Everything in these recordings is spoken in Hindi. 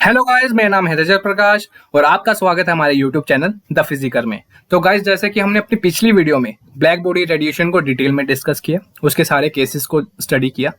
हेलो गाइस, मेरा नाम है रजत प्रकाश और आपका स्वागत है हमारे यूट्यूब चैनल द फिजिकर में। तो गाइस, जैसे कि हमने अपनी पिछली वीडियो में ब्लैक बॉडी रेडिएशन को डिटेल में डिस्कस किया, उसके सारे केसेस को स्टडी किया।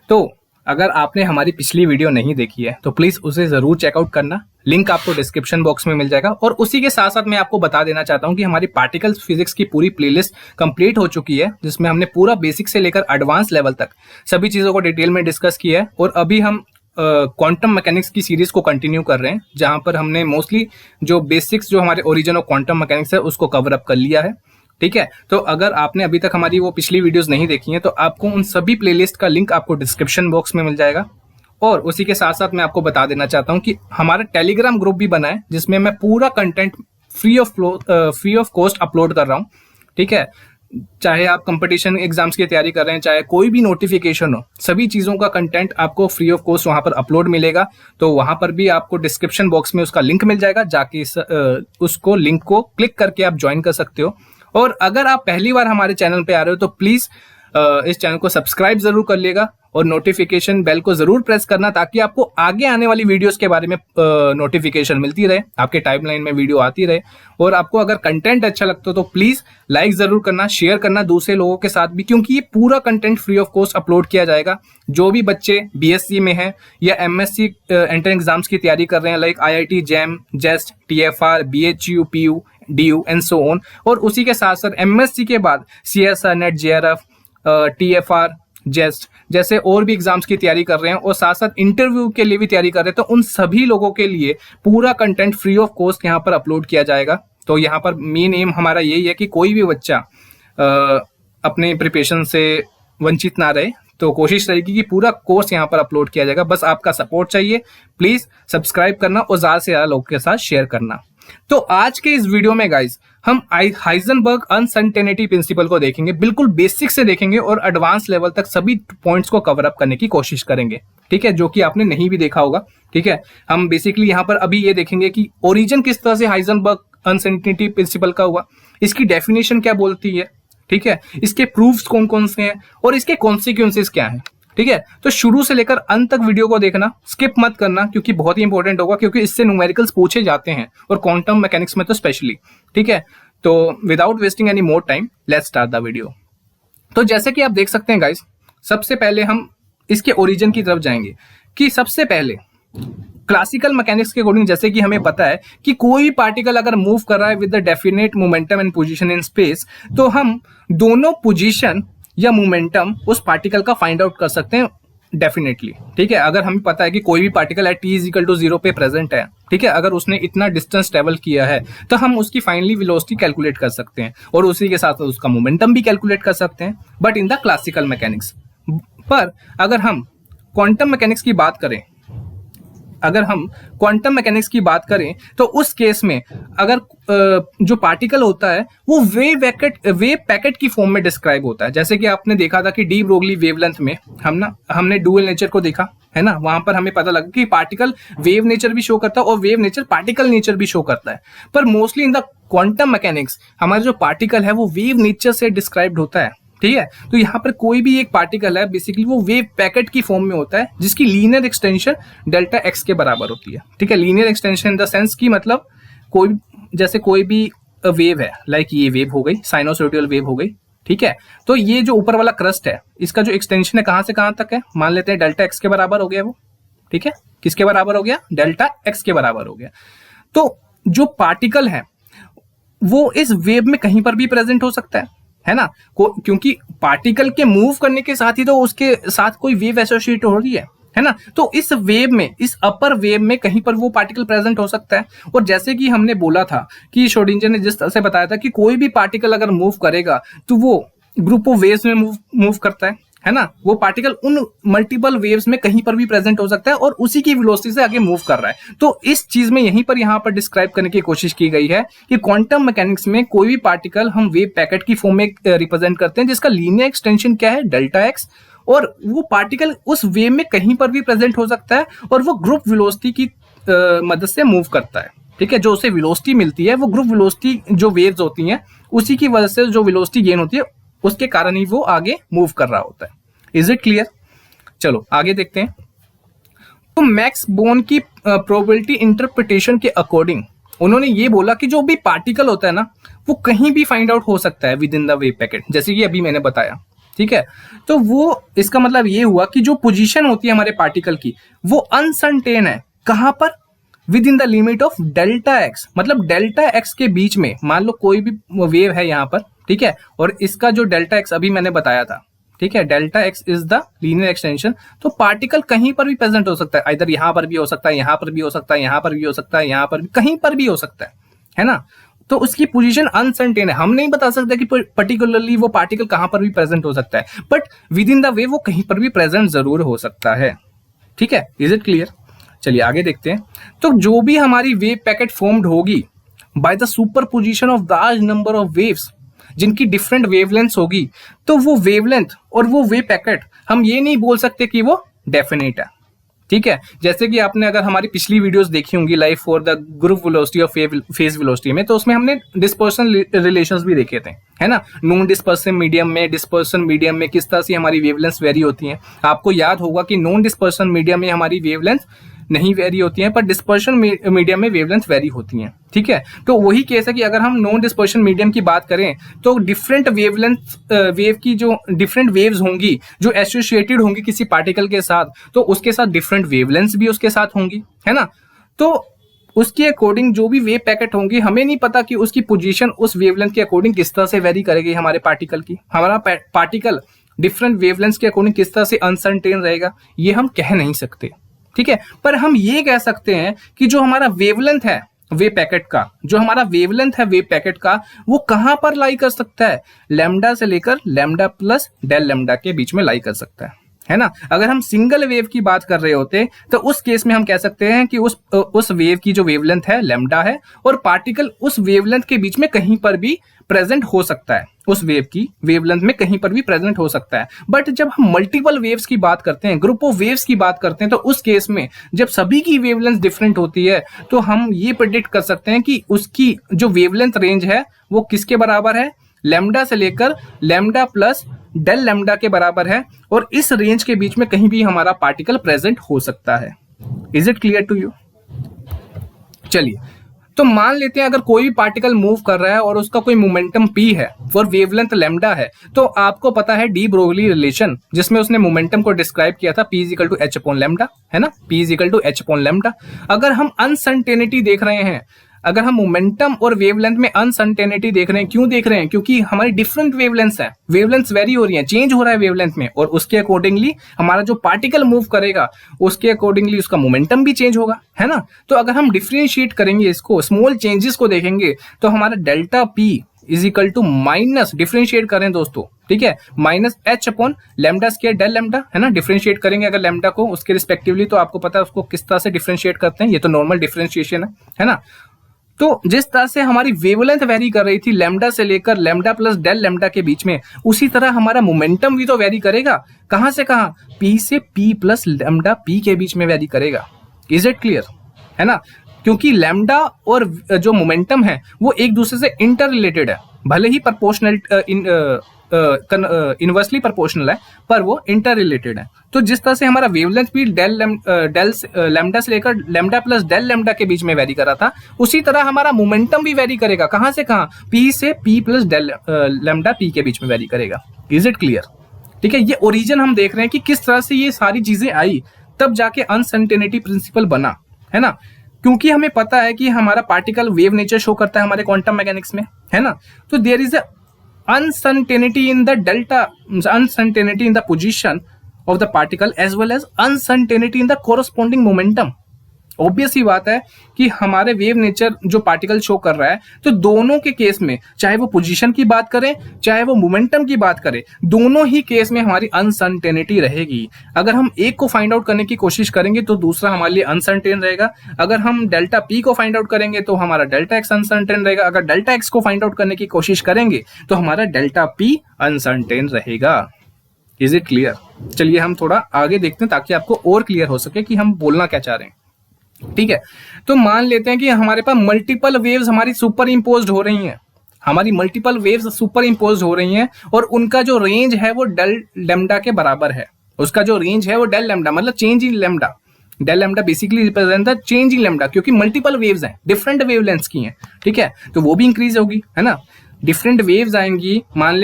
तो अगर आपने हमारी पिछली वीडियो नहीं देखी है तो प्लीज उसे जरूर चेकआउट करना। लिंक आपको डिस्क्रिप्शन बॉक्स में मिल जाएगा। और उसी के साथ साथ मैं आपको बता देना चाहता हूं कि हमारी पार्टिकल्स फिजिक्स की पूरी प्लेलिस्ट कंप्लीट हो चुकी है, जिसमें हमने पूरा बेसिक से लेकर एडवांस लेवल तक सभी चीजों को डिटेल में डिस्कस किया है। और अभी हम क्वांटम मैकेनिक्स की सीरीज को कंटिन्यू कर रहे हैं, जहां पर हमने मोस्टली जो बेसिक्स जो हमारे ओरिजिन ऑफ क्वांटम मैकेनिक्स है उसको कवर अप कर लिया है। ठीक है, तो अगर आपने अभी तक हमारी वो पिछली वीडियोस नहीं देखी हैं तो आपको उन सभी प्लेलिस्ट का लिंक आपको डिस्क्रिप्शन बॉक्स में मिल जाएगा। और उसी के साथ साथ मैं आपको बता देना चाहता हूं कि हमारा टेलीग्राम ग्रुप भी बना है, जिसमें मैं पूरा content free of cost upload कर रहा हूं। ठीक है, चाहे आप कंपटीशन एग्जाम्स की तैयारी कर रहे हैं, चाहे कोई भी नोटिफिकेशन हो, सभी चीजों का कंटेंट आपको फ्री ऑफ कॉस्ट वहां पर अपलोड मिलेगा। तो वहां पर भी आपको डिस्क्रिप्शन बॉक्स में उसका लिंक मिल जाएगा, जाके उसको लिंक को क्लिक करके आप ज्वाइन कर सकते हो। और अगर आप पहली बार हमारे चैनल पे आ रहे हो तो प्लीज इस चैनल को सब्सक्राइब जरूर कर लेगा और नोटिफिकेशन बेल को जरूर प्रेस करना, ताकि आपको आगे आने वाली वीडियोस के बारे में नोटिफिकेशन मिलती रहे, आपके टाइमलाइन में वीडियो आती रहे। और आपको अगर कंटेंट अच्छा लगता हो तो प्लीज लाइक जरूर करना, शेयर करना दूसरे लोगों के साथ भी, क्योंकि ये पूरा content free of cost upload किया जाएगा। जो भी बच्चे बीएससी में हैं या एमएससी एंट्रेंस एग्जाम्स की तैयारी कर रहे हैं, like IIT, JAM, JEST, TFR, BHU, PU, DU and so on. और उसी के साथ साथ एमएससी के बाद CSR, NET, JRF, TFR, JEST जैसे और भी एग्जाम्स की तैयारी कर रहे हैं और साथ साथ इंटरव्यू के लिए भी तैयारी कर रहे हैं, तो उन सभी लोगों के लिए पूरा कंटेंट फ्री ऑफ कॉस्ट यहाँ पर अपलोड किया जाएगा। तो यहाँ पर मेन एम हमारा यही है कि कोई भी बच्चा अपने प्रिपरेशन से वंचित ना रहे। तो कोशिश रहेगी कि पूरा कोर्स यहाँ पर अपलोड किया जाएगा। बस आपका सपोर्ट चाहिए, प्लीज सब्सक्राइब करना और ज्यादा से ज्यादा लोगों के साथ शेयर करना। तो आज के इस वीडियो में गाइस हम हाइजेनबर्ग अनसर्टेनिटी प्रिंसिपल को देखेंगे, बिल्कुल बेसिक से देखेंगे और एडवांस लेवल तक सभी पॉइंट्स को कवर अप करने की कोशिश करेंगे। ठीक है, जो कि आपने नहीं भी देखा होगा। ठीक है, हम बेसिकली यहाँ पर अभी ये देखेंगे कि ओरिजिन किस तरह से हाइजेनबर्ग अनसर्टेनिटी प्रिंसिपल का हुआ, इसकी डेफिनेशन क्या बोलती है, ठीक है, इसके प्रूफ्स कौन कौन से हैं और इसके कॉन्सिक्वेंसेस क्या हैं। ठीक है, तो शुरू से लेकर अंत तक वीडियो को देखना, स्किप मत करना, क्योंकि बहुत ही इंपॉर्टेंट होगा, क्योंकि इससे न्यूमेरिकल्स पूछे जाते हैं और क्वांटम मैकेनिक्स में तो स्पेशली। ठीक है, तो without wasting any more time let's start the video. तो जैसे कि आप देख सकते हैं गाइस, सबसे पहले हम इसके ओरिजिन की तरफ जाएंगे कि सबसे पहले क्लासिकल मैकेनिक्स के अकॉर्डिंग जैसे कि हमें पता है कि कोई पार्टिकल अगर मूव कर रहा है with the definite momentum and position in space, तो हम दोनों पोजीशन या मोमेंटम उस पार्टिकल का फाइंड आउट कर सकते हैं डेफिनेटली। ठीक है, अगर हमें पता है कि कोई भी पार्टिकल है t इज इक्वल टू 0 पे प्रेजेंट है, ठीक है, अगर उसने इतना डिस्टेंस ट्रेवल किया है तो हम उसकी फाइनली वेलोसिटी कैलकुलेट कर सकते हैं और उसी के साथ उसका मोमेंटम भी कैलकुलेट कर सकते हैं, but in the classical mechanics. पर अगर हम क्वांटम मैकेनिक्स की बात करें, बात करें तो उस केस में अगर जो पार्टिकल होता है वो वेव पैकेट की फॉर्म में डिस्क्राइब होता है। जैसे कि आपने देखा था कि डी ब्रोगली वेवलेंथ में हमने डुअल नेचर को देखा है ना, वहां पर हमें पता लगा कि पार्टिकल वेव नेचर भी शो करता है और वेव नेचर पार्टिकल नेचर भी शो करता है। पर mostly in the quantum mechanics हमारा जो पार्टिकल है वो वेव नेचर से डिस्क्राइब्ड होता है। ठीक है, तो यहाँ पर कोई भी एक पार्टिकल है बेसिकली वो वेव पैकेट की फॉर्म में होता है, जिसकी लीनियर एक्सटेंशन डेल्टा एक्स के बराबर होती है। ठीक है, linear extension in the sense की मतलब कोई भी वेव है, लाइक ये वेव हो गई, साइनोसॉइडल वेव हो गई। ठीक है, तो ये जो ऊपर वाला क्रस्ट है इसका जो एक्सटेंशन है कहां से कहां तक है, मान लेते हैं डेल्टा एक्स के बराबर हो गया वो। ठीक है, किसके बराबर हो गया, डेल्टा एक्स के बराबर हो गया। तो जो पार्टिकल है वो इस वेव में कहीं पर भी प्रेजेंट हो सकता है ना, क्योंकि पार्टिकल के मूव करने के साथ ही तो उसके साथ कोई वेव एसोसिएट हो रही है ना। तो इस वेव में, इस अपर वेव में कहीं पर वो पार्टिकल प्रेजेंट हो सकता है। और जैसे कि हमने बोला था कि श्रोडिंगर ने जिस तरह से बताया था कि कोई भी पार्टिकल अगर मूव करेगा तो वो ग्रुप ऑफ वेव्स में मूव करता है ना, वो पार्टिकल उन मल्टीपल वेव्स में कहीं पर भी प्रेजेंट हो सकता है और उसी की वेलोसिटी से आगे मूव कर रहा है। तो इस चीज में यहाँ पर डिस्क्राइब करने की कोशिश की गई है कि क्वांटम मैकेनिक्स में कोई भी पार्टिकल हम वेव पैकेट की फॉर्म में रिप्रेजेंट करते हैं, जिसका लीनियर एक्सटेंशन क्या है, डेल्टा एक्स, और वो पार्टिकल उस वेव में कहीं पर भी प्रेजेंट हो सकता है और वो ग्रुप वेलोसिटी की मदद से मूव करता है। ठीक है, जो उसे वेलोसिटी मिलती है वो ग्रुप वेलोसिटी जो वेव्स होती हैं उसी की वजह से जो वेलोसिटी गेन होती है उसके कारण ही वो आगे मूव कर रहा होता है। Is it clear? चलो आगे देखते हैं। तो मैक्स बोर्न की प्रोबेबिलिटी इंटरप्रिटेशन के अकॉर्डिंग उन्होंने ये बोला कि जो भी पार्टिकल होता है ना वो कहीं भी फाइंड आउट हो सकता है with in the wave packet, जैसे कि अभी मैंने बताया। ठीक है, तो वो इसका मतलब ये हुआ कि जो पोजीशन होती है हमारे पार्टिकल की वो अनसर्टेन है। कहां पर? With in the limit of delta x, मतलब डेल्टा एक्स के बीच में। मान लो कोई भी वेव है यहाँ पर, ठीक है, और इसका जो डेल्टा एक्स अभी मैंने बताया था, ठीक है, delta x is the linear extension. तो पार्टिकल कहीं पर भी प्रेजेंट हो सकता है, इधर यहां पर भी हो सकता है, यहां पर भी हो सकता है, यहां पर भी हो सकता है, यहां पर भी, कहीं पर भी हो सकता है ना। तो उसकी पोजीशन अनसर्टेन है, हम नहीं बता सकते कि पर्टिकुलरली वो पार्टिकल कहां पर भी प्रेजेंट हो सकता है, but with in the wave वो कहीं पर भी प्रेजेंट जरूर हो सकता है। ठीक है, इज इट क्लियर? चलिए आगे देखते हैं। तो जो भी हमारी वेव पैकेट फॉर्म्ड होगी by the super position of large number of waves, जिनकी डिफरेंट वेवलेंथ होगी, तो वो वेवलेंथ और वो वेव पैकेट हम ये नहीं बोल सकते कि वो डेफिनेट है। ठीक है, जैसे कि आपने अगर हमारी पिछली वीडियोस देखी होंगी life for the group velocity और फेज वेलोसिटी में, तो उसमें हमने डिस्पर्सन रिलेशंस भी देखे थे, है ना। नॉन डिस्पर्सिव मीडियम में, डिस्पर्सन मीडियम में किस तरह से हमारी वेवलेंथ वेरी होती हैं। आपको याद होगा कि नॉन डिस्पर्सन मीडियम में हमारी वेवलेंथ नहीं वेरी होती हैं, पर डिस्पर्शन मीडियम में वेवलेंथ वेरी होती हैं। ठीक है, तो वही केस है कि अगर हम नॉन डिस्पर्शन मीडियम की बात करें तो डिफरेंट वेवलेंथ वेव की जो डिफरेंट वेव्स होंगी जो एसोसिएटेड होंगी किसी पार्टिकल के साथ, तो उसके साथ डिफरेंट वेवलेंथ भी उसके साथ होंगी, है ना। तो उसके अकॉर्डिंग जो भी वेव पैकेट होंगी, हमें नहीं पता कि उसकी पोजीशन उस वेवलेंथ के अकॉर्डिंग किस तरह से वेरी करेगी हमारे पार्टिकल की। हमारा पार्टिकल डिफरेंट वेवलेंथ के अकॉर्डिंग किस तरह से अनसर्टेन रहेगा ये हम कह नहीं सकते। ठीक है, पर हम ये कह सकते हैं कि जो हमारा वेवलेंथ है वेव पैकेट का, जो हमारा वेवलेंथ है वेव पैकेट का, वो कहां पर लाई कर सकता है? लैम्डा से लेकर लैम्डा प्लस डेल लैम्डा के बीच में लाई कर सकता है ना। अगर हम सिंगल वेव की बात कर रहे होते तो उस केस में हम कह सकते हैं कि उस वेव की जो वेवलेंथ है लैम्डा है, और पार्टिकल उस वेवलेंथ के बीच में कहीं पर भी प्रेजेंट हो सकता है, उस वेव की वेवलेंथ में कहीं पर भी प्रेजेंट हो सकता है। बट जब हम मल्टीपल वेव्स की बात करते हैं, ग्रुप ऑफ वेव्स की बात करते हैं, तो उस केस में जब सभी की वेवलेंथ डिफरेंट होती है तो हम ये प्रेडिक्ट कर सकते हैं कि उसकी जो वेवलेंथ रेंज है वो किसके बराबर है? लैम्डा से लेकर लैम्डा प्लस डेल लैम्डा के बराबर है, और इस रेंज के बीच में कहीं भी हमारा पार्टिकल प्रेजेंट हो सकता है। Is it clear to you? चलिए, तो मान लेते हैं अगर कोई भी पार्टिकल मूव कर रहा है और उसका कोई मोमेंटम p है और वेवलेंथ लैम्डा है, तो आपको पता है डी ब्रोगली रिलेशन, जिसमें उसने मोमेंटम को डिस्क्राइब किया था p is equal to h upon lambda, है ना। p is equal to h upon lambda. अगर हम अनसर्टेनिटी देख रहे हैं, अगर हम मोमेंटम और वेवलेंथ में अनसर्टेनिटी देख रहे हैं, क्यों देख रहे हैं? क्योंकि हमारी डिफरेंट वेवलेंथ्स है, वेवलेंथ्स वेरी हो रही है, चेंज हो रहा है वेवलेंथ में, और उसके अकॉर्डिंगली हमारा जो पार्टिकल मूव करेगा उसके अकॉर्डिंगली उसका मोमेंटम भी चेंज होगा, है ना। तो अगर हम डिफरेंशिएट करेंगे इसको, स्मॉल चेंजेस को देखेंगे, तो हमारा delta p is equal to minus, differentiate करें दोस्तों, ठीक है, minus h upon lambda square del lambda, है ना। डिफरेंशिएट करेंगे अगर लैम्डा को उसके रिस्पेक्टिवली, तो आपको पता है उसको किस तरह से डिफरेंशिएट करते हैं, ये तो नॉर्मल डिफरेंशिएशन है ना। तो जिस तरह से हमारी वेवलेंथ वेरी कर रही थी लैम्डा से लेकर लैम्डा प्लस डेल लैम्डा के बीच में, उसी तरह हमारा मोमेंटम भी तो वेरी करेगा। कहां से कहां? p से p प्लस लैम्डा p के बीच में वेरी करेगा। Is it clear? है ना, क्योंकि लैम्डा और जो मोमेंटम है वो एक दूसरे से इंटर रिलेटेड है, भले ही प्रोपोर्शनल इनवर्सली प्रोपोर्शनल है, पर वो इंटर रिलेटेड है। तो जिस तरह से हमारा वेवलेंथ भी लैम्डा से लेकर लैम्डा प्लस डेल लैम्डा के बीच में वेरी कर रहा था, उसी तरह हमारा मोमेंटम भी वेरी करेगा। कहां से कहां? p से p plus del lambda p के बीच में वेरी करेगा। Is it clear? ठीक है, ये ओरिजिन हम देख रहे हैं कि किस तरह से ये सारी चीजें आई, तब जाके अनसर्टेनिटी प्रिंसिपल बना, है ना। क्योंकि हमें पता है कि हमारा पार्टिकल वेव नेचर शो करता है हमारे क्वांटम मैकेनिक्स में, है ना। तो there is a uncertainty in the delta, uncertainty in the position of the particle as well as uncertainty in the corresponding momentum। Obvious ही बात है कि हमारे वेव नेचर जो पार्टिकल शो कर रहा है, तो दोनों के केस में, चाहे वो पोजीशन की बात करें चाहे वो मोमेंटम की बात करें, दोनों ही केस में हमारी अनसर्टेनिटी रहेगी। अगर हम एक को फाइंड आउट करने की कोशिश करेंगे तो दूसरा हमारे लिए अनसर्टेन रहेगा। अगर हम डेल्टा p को फाइंड आउट करेंगे तो हमारा डेल्टा x अनसर्टेन रहेगा। अगर डेल्टा x को फाइंड आउट करने की कोशिश करेंगे तो हमारा डेल्टा p अनसर्टेन रहेगा। Is it clear? चलिए हम थोड़ा आगे देखते हैं ताकि आपको और क्लियर हो सके कि हम बोलना क्या चाह रहे हैं। ठीक है, तो मान लेते हैं कि हमारे पास मल्टीपल वेव्स हमारी सुपर इम्पोज्ड हो रही हैं, हमारी मल्टीपल वेव्स सुपर इम्पोज्ड हो रही हैं, और उनका जो रेंज है वो डेल लैम्डा के बराबर है। उसका जो रेंज है वो डेल लैम्डा, मतलब change in lambda, del lambda basically represent the change in lambda, क्योंकि मल्टीपल वेव्स हैं, डिफरेंट वेवलेंथ्स की हैं, ठीक है, तो वो भी इंक्रीज होगी, है ना। डिफरेंट वेव्स आएंगी, मान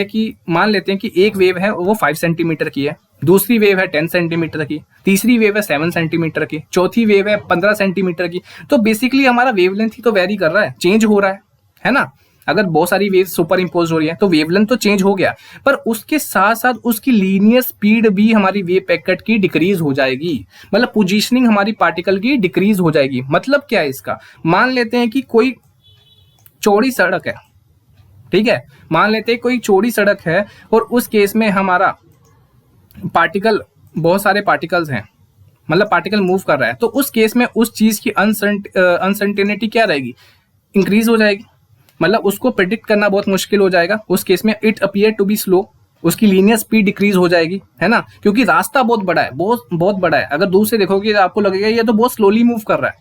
लेते हैं कि एक वेव है वो 5 सेंटीमीटर की है, दूसरी वेव है 10 सेंटीमीटर की, तीसरी वेव है 7 सेंटीमीटर की, चौथी वेव है 15 सेंटीमीटर की। तो बेसिकली हमारा वेवलेंथ ही तो वेरी कर रहा है, चेंज हो रहा है ना। अगर बहुत सारी वेव सुपर इम्पोज हो रही है तो वेवलेंथ तो चेंज हो गया, पर उसके साथ साथ उसकी लीनियर स्पीड भी हमारी वेव पैकेट की डिक्रीज हो जाएगी, मतलब पोजीशनिंग हमारी पार्टिकल की डिक्रीज हो जाएगी। मतलब क्या है इसका, मान लेते हैं कि कोई चौड़ी सड़क है, ठीक है, मान लेते हैं कोई चौड़ी सड़क है और उस केस में हमारा पार्टिकल, बहुत सारे पार्टिकल्स हैं, मतलब पार्टिकल मूव कर रहा है, तो उस केस में उस चीज की अनसर्टेनिटी क्या रहेगी, इंक्रीज हो जाएगी, मतलब उसको प्रिडिक्ट करना बहुत मुश्किल हो जाएगा। उस केस में it appear to be slow, उसकी लीनियर स्पीड डिक्रीज हो जाएगी, है ना, क्योंकि रास्ता बहुत बड़ा है, बहुत बड़ा है। अगर दूर से देखोगे तो आपको लगेगा ये तो बहुत स्लोली मूव कर रहा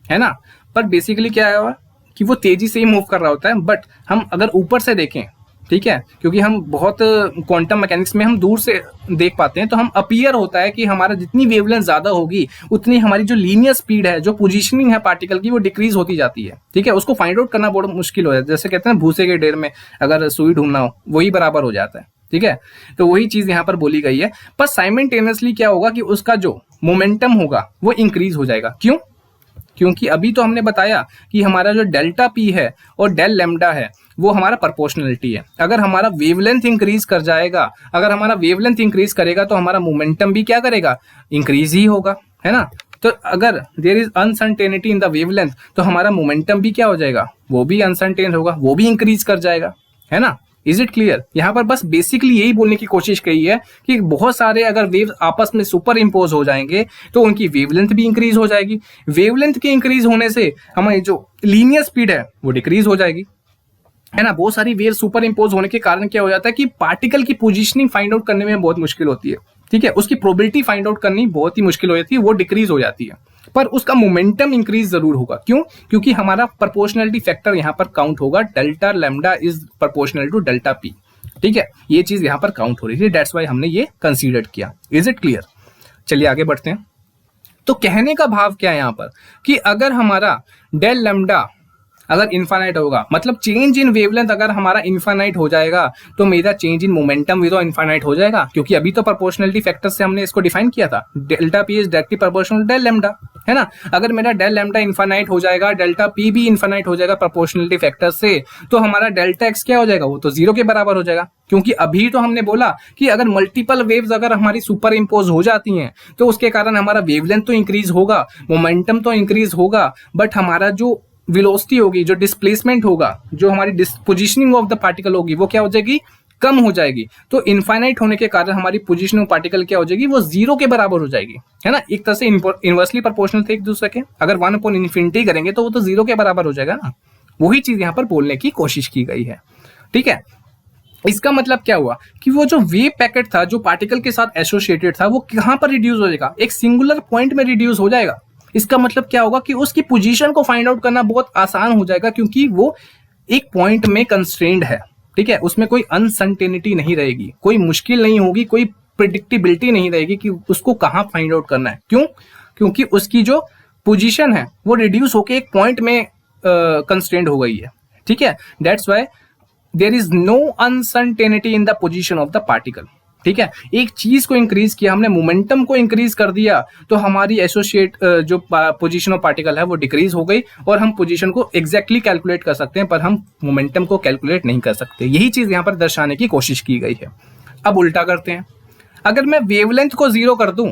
है ना, पर बेसिकली क्या है कि वो तेजी से ही मूव कर रहा होता है। बट हम अगर ऊपर से देखें, ठीक है, क्योंकि हम बहुत क्वांटम मैकेनिक्स में हम दूर से देख पाते हैं, तो हम अपीयर होता है कि हमारा जितनी वेवलेंथ ज्यादा होगी उतनी हमारी जो लीनियर स्पीड है, जो पोजीशनिंग है पार्टिकल की, वो डिक्रीज होती जाती है, ठीक है। उसको फाइंड आउट करना बहुत मुश्किल हो जाता है, जैसे कहते हैं भूसे के ढेर में अगर सुई ढूंढना हो, वही बराबर हो जाता है, ठीक है। तो वही चीज यहाँ पर बोली गई है। पर साइमल्टेनियसली क्या होगा कि उसका जो मोमेंटम होगा वो इंक्रीज हो जाएगा। क्यों? क्योंकि अभी तो हमने बताया कि हमारा जो डेल्टा पी है और डेल लैम्डा है वो हमारा प्रोपोर्शनलिटी है। अगर हमारा वेवलेंथ इंक्रीज कर जाएगा, अगर हमारा वेवलेंथ इंक्रीज करेगा तो हमारा मोमेंटम भी क्या करेगा, इंक्रीज ही होगा, है ना। तो अगर there is uncertainty in the wavelength तो हमारा मोमेंटम भी क्या हो जाएगा, वो भी अनसर्टेन होगा, वो भी इंक्रीज कर जाएगा, है ना। Is it clear? यहाँ पर बस बेसिकली यही बोलने की कोशिश की है कि बहुत सारे अगर वेव आपस में सुपर इम्पोज हो जाएंगे तो उनकी वेवलेंथ भी इंक्रीज हो जाएगी। वेवलेंथ के इंक्रीज होने से हमारी जो लीनियर स्पीड है वो डिक्रीज हो जाएगी, है ना। बहुत सारी वेव सुपर इम्पोज होने के कारण क्या हो जाता है कि पार्टिकल की पोजीशनिंग फाइंड आउट करने में बहुत मुश्किल होती है, ठीक है, उसकी प्रोबेबिलिटी फाइंड आउट करनी बहुत ही मुश्किल हो जाती है, वो डिक्रीज हो जाती है। पर उसका मोमेंटम इंक्रीज जरूर होगा। क्यों? क्योंकि हमारा प्रोपोर्शनलिटी फैक्टर यहाँ पर काउंट होगा, delta lambda is proportional to delta P, ठीक है, ये चीज यहाँ पर काउंट हो रही थी, दैट्स वाई हमने ये कंसीडर किया। Is it clear? चलिए आगे बढ़ते हैं। तो कहने का भाव क्या है यहाँ पर कि अगर हमारा डेल लैम्डा अगर इन्फानाइट होगा, मतलब चेंज इन वेवलेंथ अगर हमारा इन्फानाइट हो जाएगा तो मेरा चेंज इन मोमेंटम भी तो इन्फानाइट हो जाएगा, क्योंकि अभी तो प्रोपोर्शनलिटी फैक्टर से हमने इसको डिफाइन किया था, delta P is directly proportional del lambda, है ना। अगर मेरा डेल लैम्डा इन्फानाइट हो जाएगा, डेल्टा पी भी इन्फानाइट हो जाएगा प्रोपोर्शनलिटी फैक्टर से, तो हमारा डेल्टा एक्स क्या हो जाएगा, वो तो जीरो के बराबर हो जाएगा। क्योंकि अभी तो हमने बोला कि अगर मल्टीपल वेव्स अगर हमारी सुपर इम्पोज हो जाती हैं तो उसके कारण हमारा वेवलेंथ तो इंक्रीज होगा, मोमेंटम तो इंक्रीज होगा, बट हमारा जो वेलोसिटी होगी, जो डिस्प्लेसमेंट होगा, जो हमारी पोजीशनिंग ऑफ द पार्टिकल होगी, वो क्या हो जाएगी, कम हो जाएगी। तो इनफाइनाइट होने के कारण हमारी पोजीशनिंग ऑफ पार्टिकल क्या हो जाएगी, वो जीरो के बराबर हो जाएगी, है ना। एक तरह से इनवर्सली प्रोपोर्शनल थे एक दूसरे के, अगर 1/∞ करेंगे तो वो तो जीरो के बराबर हो जाएगा ना। वही चीज यहाँ पर बोलने की कोशिश की गई है, ठीक है। इसका मतलब क्या हुआ कि वो जो वेव पैकेट था जो पार्टिकल के साथ एसोसिएटेड था वो कहां पर रिड्यूस हो जाएगा, एक सिंगुलर पॉइंट में रिड्यूस हो जाएगा। इसका मतलब क्या होगा कि उसकी पोजीशन को फाइंड आउट करना बहुत आसान हो जाएगा, क्योंकि वो एक पॉइंट में कंस्ट्रेंड है, ठीक है, उसमें कोई अनसर्टेनिटी नहीं रहेगी, कोई मुश्किल नहीं होगी, कोई प्रिडिक्टेबिलिटी नहीं रहेगी कि उसको कहां फाइंड आउट करना है। क्यों? क्योंकि उसकी जो पोजीशन है वो रिड्यूस होकर एक पॉइंट में कंस्ट्रेंड हो गई है, ठीक है। That's why there is no uncertainty in the position of the particle, ठीक है। एक चीज को इंक्रीज किया हमने, मोमेंटम को इंक्रीज कर दिया, तो हमारी एसोसिएट जो पोजीशन ऑफ पार्टिकल है वो डिक्रीज हो गई, और हम पोजीशन को एग्जैक्टली कैलकुलेट कर सकते हैं पर हम मोमेंटम को कैलकुलेट नहीं कर सकते। यही चीज यहां पर दर्शाने की कोशिश की गई है। अब उल्टा करते हैं, अगर मैं वेवलेंथ को जीरो कर दूं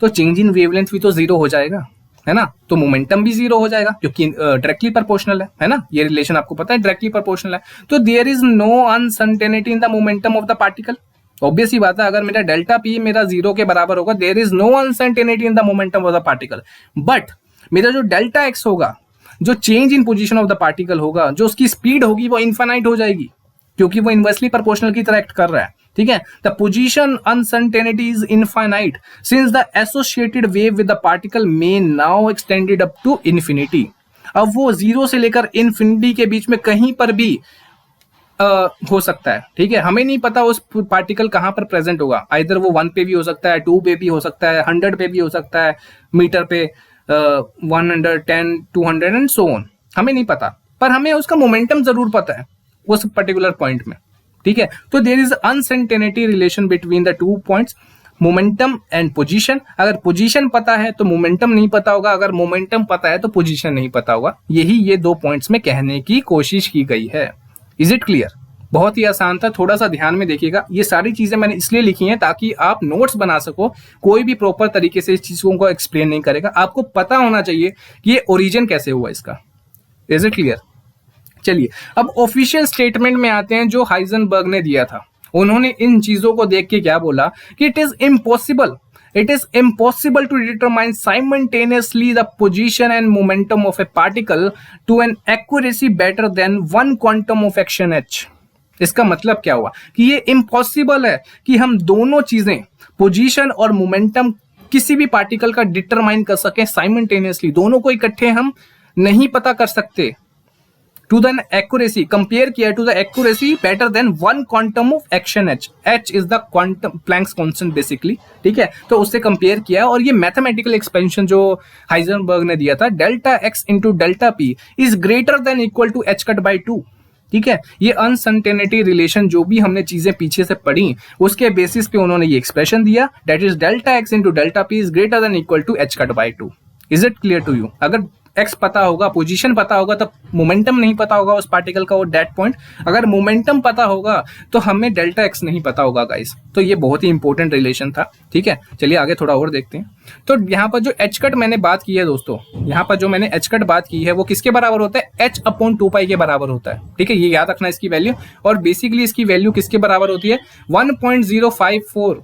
तो चेंज इन वेवलेंथ भी तो जीरो हो जाएगा, है ना। तो मोमेंटम भी जीरो हो जाएगा क्योंकि डायरेक्टली प्रोपोर्शनल है ना, ये रिलेशन आपको पता है, डायरेक्टली प्रोपोर्शनल है। तो there is no uncertainty in the momentum of the particle. Obvious ही बात है, अगर मेरा डेल्टा पी मेरा जीरो के बराबर होगा, there is no uncertainty in the momentum of the particle, but मेरा जो डेल्टा एक्स होगा, जो change in position of the particle होगा, जो उसकी स्पीड होगी वो इनफाइनाइट हो जाएगी, क्योंकि वो इनवर्सली प्रोपोर्शनल की तरह एक्ट कर रहा है, ठीक है। The position uncertainty is infinite since the associated wave with the particle may now extended up to infinity. अब वो जीरो से लेकर इन्फिनिटी के बीच में कहीं पर भी हो सकता है, ठीक है। हमें नहीं पता उस पार्टिकल कहाँ पर प्रेजेंट होगा, आइदर वो 1 पे भी हो सकता है, 2 पे भी हो सकता है, 100 पे भी हो सकता है, मीटर पे 110, 200 एंड सो ऑन। हमें नहीं पता, पर हमें उसका मोमेंटम जरूर पता है उस पर्टिकुलर पॉइंट में, ठीक है। तो there is uncertainty relation between the 2 points, momentum and position. अगर पोजीशन पता है तो मोमेंटम नहीं पता होगा, अगर मोमेंटम पता है तो पोजीशन नहीं पता होगा। यही ये 2 पॉइंट्स में कहने की कोशिश की गई है। Is it clear? बहुत ही आसान था, थोड़ा सा ध्यान में देखिएगा। ये सारी चीजें मैंने इसलिए लिखी हैं ताकि आप नोट्स बना सको। कोई भी प्रॉपर तरीके से इस चीजों को एक्सप्लेन नहीं करेगा, आपको पता होना चाहिए कि ये ओरिजिन कैसे हुआ इसका। Is it clear? चलिए अब ऑफिशियल स्टेटमेंट में आते हैं जो हाइजेनबर्ग ने दिया था। उन्होंने इन चीजों को देख के क्या बोला कि it is impossible to determine simultaneously the position and momentum of a particle to an accuracy better than 1 quantum of action H. इसका मतलब क्या हुआ कि ये इम्पॉसिबल है कि हम दोनों चीजें, पोजीशन और मोमेंटम, किसी भी पार्टिकल का डिटरमाइन कर सकें साइमल्टेनियसली। दोनों को इकट्ठे हम नहीं पता कर सकते। टू द एक्यूरेसी, कंपेयर किया to the accuracy better than 1 quantum of action H. H is the quantum Planck's constant basically, ठीक है। तो उससे कंपेयर किया और ये मैथमेटिकल एक्सपेंशन जो हाइजेनबर्ग ने दिया था, delta X into delta P is greater than equal to H cut by 2, ठीक है। ये अनसर्टेनिटी रिलेशन जो भी हमने चीजें पीछे से पढ़ी उसके बेसिस पे उन्होंने ये एक्सप्रेशन दिया, that is delta X into delta P is greater than equal to H cut by 2। Is it clear to you? अगर एक्स पता होगा, पोजीशन पता होगा, तब मोमेंटम नहीं पता होगा उस पार्टिकल का और दैट पॉइंट। अगर मोमेंटम पता होगा तो हमें डेल्टा एक्स नहीं पता होगा गाइस। तो ये बहुत ही इंपॉर्टेंट रिलेशन था, ठीक है। चलिए आगे थोड़ा और देखते हैं। तो यहाँ पर जो एच कट मैंने बात की है दोस्तों, यहाँ पर जो मैंने एच कट बात की है वो किसके बराबर होता है? एच अपॉन 2 पाई के बराबर होता है, ठीक है। ये याद रखना इसकी वैल्यू। और बेसिकली इसकी वैल्यू किसके बराबर होती है? 1.054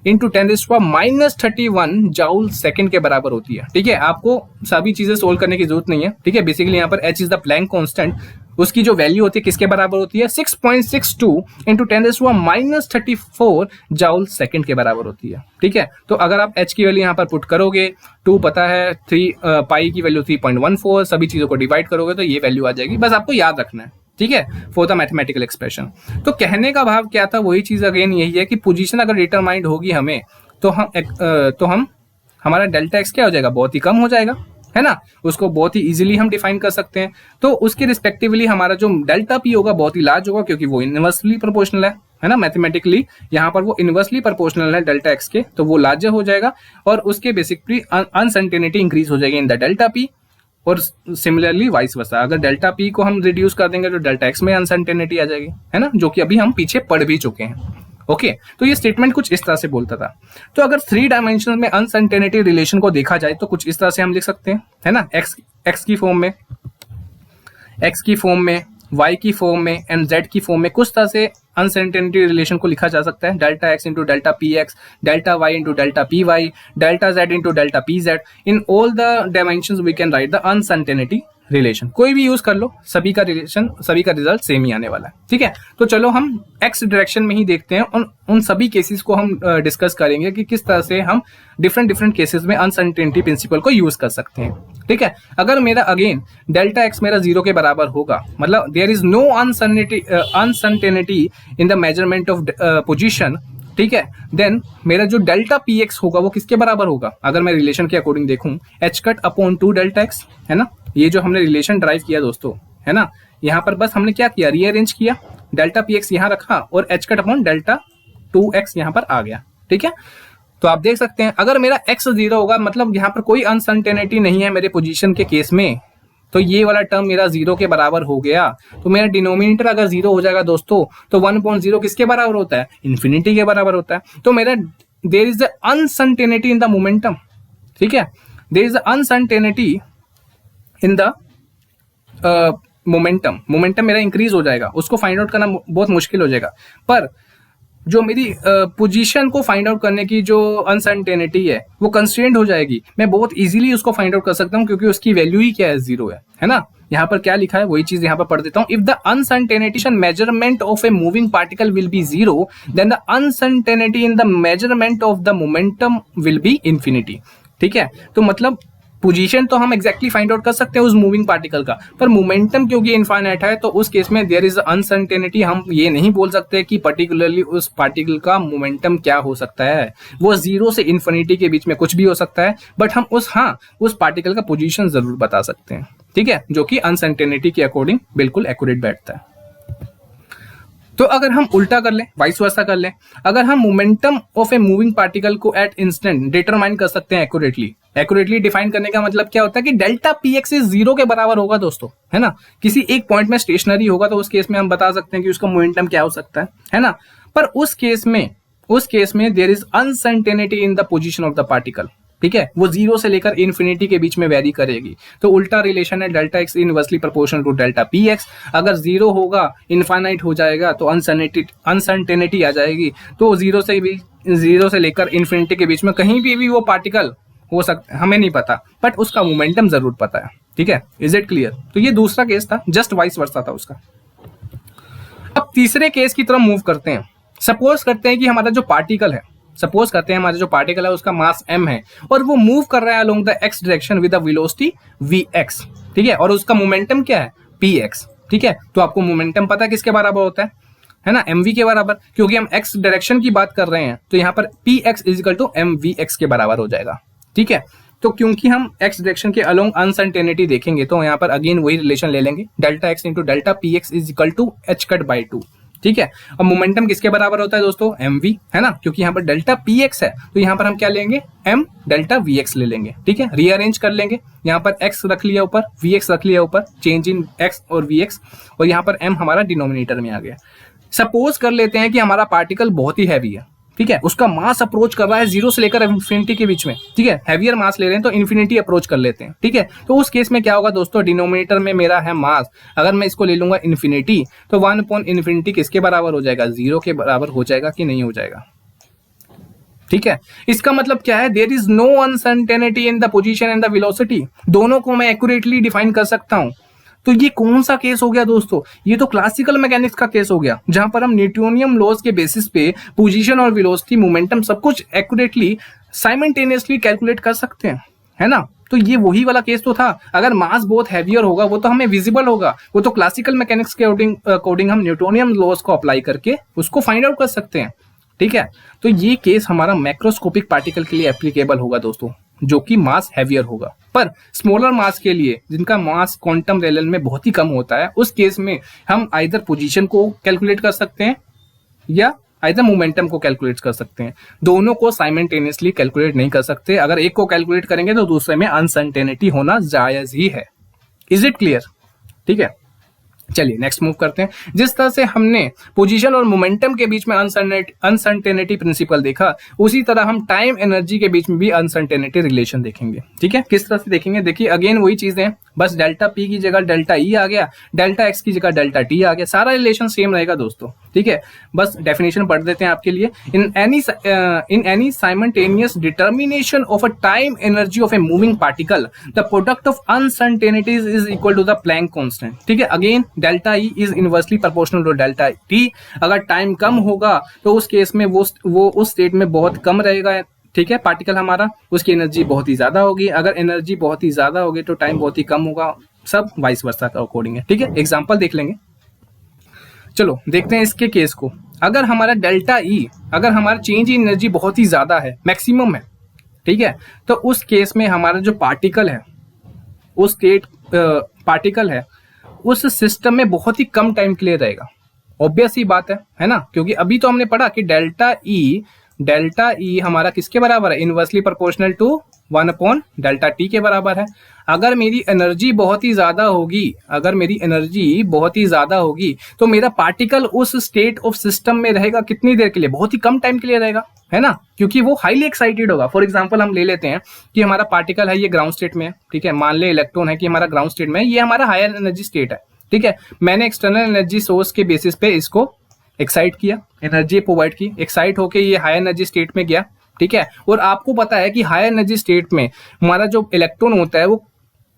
इंटू 10⁻31 जाउल सेकंड के बराबर होती है, ठीक है। आपको सभी चीजें सोल्व करने की जरूरत नहीं है, ठीक है। बेसिकली यहाँ पर h is the Planck constant, उसकी जो वैल्यू होती है किसके बराबर होती है? 6.62 इंटू 10⁻34 जाउल सेकंड के बराबर होती है, ठीक है। तो अगर आप h की वैल्यू यहाँ पर पुट करोगे, 2 पता है, 3 पाई की वैल्यू 3.14, सभी चीजों को डिवाइड करोगे तो ये वैल्यू आ जाएगी। बस आपको याद रखना है, ठीक है, फॉर द मैथमेटिकल एक्सप्रेशन। तो कहने का भाव क्या था? वही चीज अगेन यही है कि पोजीशन अगर डिटरमाइंड होगी हमें तो हम हमारा डेल्टा एक्स क्या हो जाएगा? बहुत ही कम हो जाएगा, है ना। उसको बहुत ही इजीली हम डिफाइन कर सकते हैं। तो उसके रिस्पेक्टिवली हमारा जो डेल्टा पी होगा बहुत ही लार्ज होगा, क्योंकि वो इनवर्सली प्रोपोर्शनल है ना। मैथमेटिकली यहाँ पर वो इनवर्सली प्रोपोर्शनल है डेल्टा एक्स के, तो वो लार्जर हो जाएगा और उसके बेसिकली अनसर्टेनिटी इंक्रीज हो जाएगी इन द डेल्टा पी। और सिमिलरली वाइस वर्सा, अगर डेल्टा पी को हम रिड्यूस कर देंगे तो डेल्टा एक्स में अनसर्टेनिटी आ जाएगी, है ना, जो कि अभी हम पीछे पढ़ भी चुके हैं। ओके, तो ये स्टेटमेंट कुछ इस तरह से बोलता था। तो अगर 3 डायमेंशन में अनसर्टेनिटी रिलेशन को देखा जाए तो कुछ इस तरह से हम लिख सकते हैं, है ना। एक्स की फॉर्म में, y की फॉर्म में एंड z की फॉर्म में कुछ तरह से अनसर्टेनिटी रिलेशन को लिखा जा सकता है। Delta X into delta P X, delta Y into delta P Y, delta Z into delta P Z. In all the dimensions we can write the uncertainty relation. कोई भी यूज कर लो, सभी का रिजल्ट सेम ही आने वाला है, ठीक है। तो चलो हम एक्स डायरेक्शन में ही देखते हैं, उन सभी केसेस को हम डिस्कस करेंगे कि किस तरह से हम डिफरेंट केसेस में अनसर्टेनिटी प्रिंसिपल को यूज कर सकते हैं, ठीक है। अगर मेरा अगेन डेल्टा एक्स मेरा 0 के बराबर होगा, मतलब there is no uncertainty in the measurement of position, ठीक है, देन मेरा जो डेल्टा पी एक्स होगा वो किसके बराबर होगा? अगर मैं रिलेशन के अकॉर्डिंग देखूं, H cut upon 2 delta x, है ना। ये जो हमने रिलेशन ड्राइव किया दोस्तों, है ना, यहाँ पर बस हमने क्या किया? रीअरेंज किया, डेल्टा पी एक्स यहाँ रखा और H cut upon delta 2x यहाँ पर आ गया, ठीक है। तो आप देख सकते हैं अगर मेरा x 0 होगा, मतलब यहाँ पर कोई अनसर्टेनिटी नहीं है मेरे पोजीशन के केस में, तो ये वाला टर्म मेरा 0 के बराबर हो गया। तो मेरा डिनोमिनेटर अगर 0 हो जाएगा दोस्तों, तो 1/0 किसके बराबर होता है? इन्फिनिटी के बराबर होता है। तो मेरा there is uncertainty in the momentum, ठीक है, there is uncertainty in the momentum मेरा इंक्रीज हो जाएगा, उसको फाइंड आउट करना बहुत मुश्किल हो जाएगा। पर जो मेरी पोजीशन को फाइंड आउट करने की जो अनसर्टेनिटी है वो कंस्ट्रेंट हो जाएगी, मैं बहुत इजीली उसको फाइंड आउट कर सकता हूँ, क्योंकि उसकी वैल्यू ही क्या है? 0 है ना। यहाँ पर क्या लिखा है वही चीज यहाँ पर पढ़ देता हूँ। If the uncertainty measurement of a moving particle will be 0, then the uncertainty in the measurement of the momentum will be infinity, ठीक है। तो मतलब पोजीशन तो हम एग्जैक्टली फाइंड आउट कर सकते हैं उस मूविंग पार्टिकल का, पर मोमेंटम क्योंकि इनफाइनाइट है तो उस केस में देयर इज अनसर्टेनिटी। हम ये नहीं बोल सकते कि पर्टिकुलरली उस पार्टिकल का मोमेंटम क्या हो सकता है, वो 0 से इन्फिनिटी के बीच में कुछ भी हो सकता है, बट हम उस पार्टिकल का पोजीशन जरूर बता सकते हैं, ठीक है, जो कि अनसर्टेनिटी के अकॉर्डिंग बिल्कुल एक्यूरेट बैठता है। तो अगर हम उल्टा कर लें, वाइस वर्सा कर लें, अगर हम momentum of a moving particle को एट इंस्टेंट डिटरमाइन कर सकते हैं एक्यूरेटली डिफाइन करने का मतलब क्या होता है कि डेल्टा पी एक्स इज 0 के बराबर होगा दोस्तों, है ना। किसी एक पॉइंट में स्टेशनरी होगा तो उस केस में हम बता सकते हैं कि उसका मोमेंटम क्या हो सकता है ना। पर उस केस में there is uncertainty in the position of the particle, ठीक है, वो 0 से लेकर इन्फिनिटी के बीच में वेरी करेगी। तो उल्टा रिलेशन है delta X inversely proportional to delta P X. अगर 0 होगा इनफाइनाइट हो जाएगा तो अनसर्टेनिटी आ जाएगी। तो 0 से लेकर इन्फिनिटी के बीच में कहीं भी वो पार्टिकल हो सकता है, हमें नहीं पता, बट उसका मोमेंटम जरूर पता है, ठीक है। Is it clear? तो ये दूसरा केस था, जस्ट वाइस वर्सा था उसका। अब तीसरे केस की तरफ मूव करते हैं। सपोज करते हैं कि हमारा जो पार्टिकल है उसका मास m है और वो मूव कर रहा है along the x direction with the velocity vx, ठीक है, और उसका मोमेंटम क्या है px, ठीक है। तो आपको मोमेंटम पता है किसके बराबर होता है ना, mv के बराबर, क्योंकि हम x डायरेक्शन की बात कर रहे हैं तो यहाँ पर px इजिकल टू mvx के बराबर हो जाएगा, ठीक है। तो क्योंकि हम x डायरेक्शन के अलोंग अनसर्टेनिटी देखेंगे तो यहाँ पर अगेन वही रिलेशन ले लेंगे, delta x into delta px is equal to h cut by 2, ठीक है। अब मोमेंटम किसके बराबर होता है दोस्तों, mv, है ना, क्योंकि यहाँ पर डेल्टा px है तो यहाँ पर हम क्या लेंगे, m डेल्टा vx ले लेंगे, ठीक है। रीअरेंज कर लेंगे, यहाँ पर x रख लिया ऊपर, vx रख लिया ऊपर, चेंज इन x और vx, और यहाँ पर m हमारा डिनोमिनेटर में आ गया। सपोज कर लेते हैं कि हमारा पार्टिकल बहुत ही हैवी है, ठीक है, उसका मास अप्रोच कर रहा है 0 से लेकर इन्फिनिटी के बीच में, ठीक है, हैवियर मास ले रहे हैं तो इन्फिनिटी अप्रोच कर लेते हैं, ठीक है। तो उस केस में क्या होगा दोस्तों, डिनोमिनेटर में मेरा है मास, अगर मैं इसको ले लूंगा इन्फिनिटी तो 1/इन्फिनिटी किसके बराबर हो जाएगा, 0 के बराबर हो जाएगा कि नहीं हो जाएगा, ठीक है। इसका मतलब क्या है, there is no uncertainty in the position and the velocity, दोनों को मैं एक्यूरेटली डिफाइन कर सकता हूं। तो ये कौन सा केस हो गया दोस्तों, ये तो क्लासिकल मैकेनिक्स का केस हो गया, जहां पर हम न्यूटोनियन लॉज के बेसिस पे पोजीशन और वेलोसिटी, मोमेंटम सब कुछ एक्यूरेटली साइमल्टेनियसली कैलकुलेट कर सकते हैं, है ना। तो ये वही वाला केस तो था। अगर मास बहुत हैवियर होगा वो तो हमें विजिबल होगा, वो तो क्लासिकल मैकेनिक्स के अकॉर्डिंग हम न्यूटोनियन लॉज को अप्लाई करके उसको फाइंड आउट कर सकते हैं, ठीक है। तो ये केस हमारा मैक्रोस्कोपिक पार्टिकल के लिए एप्लीकेबल होगा दोस्तों, जो कि मास हैवियर होगा। पर स्मॉलर मास के लिए, जिनका मास क्वांटम रेलन में बहुत ही कम होता है, उस केस में हम आइदर पोजीशन को कैलकुलेट कर सकते हैं या आइदर मोमेंटम को कैलकुलेट कर सकते हैं। दोनों को साइमल्टेनियसली कैलकुलेट नहीं कर सकते, अगर एक को कैलकुलेट करेंगे तो दूसरे में अनसर्टेनिटी होना जायज ही है। Is it clear? ठीक है, चलिए नेक्स्ट मूव करते हैं। जिस तरह से हमने पोजीशन और मोमेंटम के बीच में अनसर्टेनिटी प्रिंसिपल देखा, उसी तरह हम टाइम एनर्जी के बीच में भी अनसर्टेनिटी रिलेशन देखेंगे, ठीक है। किस तरह से देखेंगे, देखिए अगेन वही चीजें, बस डेल्टा पी की जगह डेल्टा ई आ गया, डेल्टा एक्स की जगह डेल्टा टी आ गया, सारा रिलेशन सेम रहेगा दोस्तों, ठीक है। बस डेफिनेशन पढ़ देते हैं आपके लिए। In any simultaneous determination of a time energy of a moving particle, the product of uncertainties is equal to the Planck constant, ठीक है। Again delta E is inversely proportional to delta T. अगर टाइम कम होगा तो उस केस में वो उस स्टेट में बहुत कम रहेगा, ठीक है, पार्टिकल हमारा, उसकी एनर्जी बहुत ही ज्यादा होगी। अगर एनर्जी बहुत ही ज्यादा होगी तो टाइम बहुत ही कम होगा, सब वाइस वर्सा का अकॉर्डिंग है, ठीक है। एग्जांपल देख लेंगे, चलो देखते हैं इसके केस को। अगर हमारा डेल्टा ई, अगर हमारा चेंज इन एनर्जी बहुत ही ज्यादा है, मैक्सिमम है, ठीक है, तो उस केस में हमारा जो पार्टिकल है, उस स्टेट पार्टिकल है, उस सिस्टम में बहुत ही कम टाइम के लिए रहेगा। ऑब्वियस ही बात है ना, क्योंकि अभी तो हमने पढ़ा कि डेल्टा ई हमारा किसके बराबर है, इनवर्सली प्रोपोर्शनल टू 1/डेल्टा टी के बराबर है। अगर मेरी एनर्जी बहुत ही ज्यादा होगी तो मेरा पार्टिकल उस स्टेट ऑफ सिस्टम में रहेगा कितनी देर के लिए, बहुत ही कम टाइम के लिए रहेगा, है ना, क्योंकि वो हाईली एक्साइटेड होगा। फॉर एग्जांपल हम ले लेते हैं कि हमारा पार्टिकल है, ये ग्राउंड स्टेट में है, ठीक है, मान ले इलेक्ट्रॉन है कि हमारा ग्राउंड स्टेट में है, ये हमारा हायर एनर्जी स्टेट है, ठीक है। मैंने एक्सटर्नल एनर्जी सोर्स के बेसिस पे इसको एक्साइट किया, एनर्जी प्रोवाइड की, एक्साइट होके ये हाई एनर्जी स्टेट में गया, ठीक है। और आपको पता है कि हाई एनर्जी स्टेट में हमारा जो इलेक्ट्रॉन होता है वो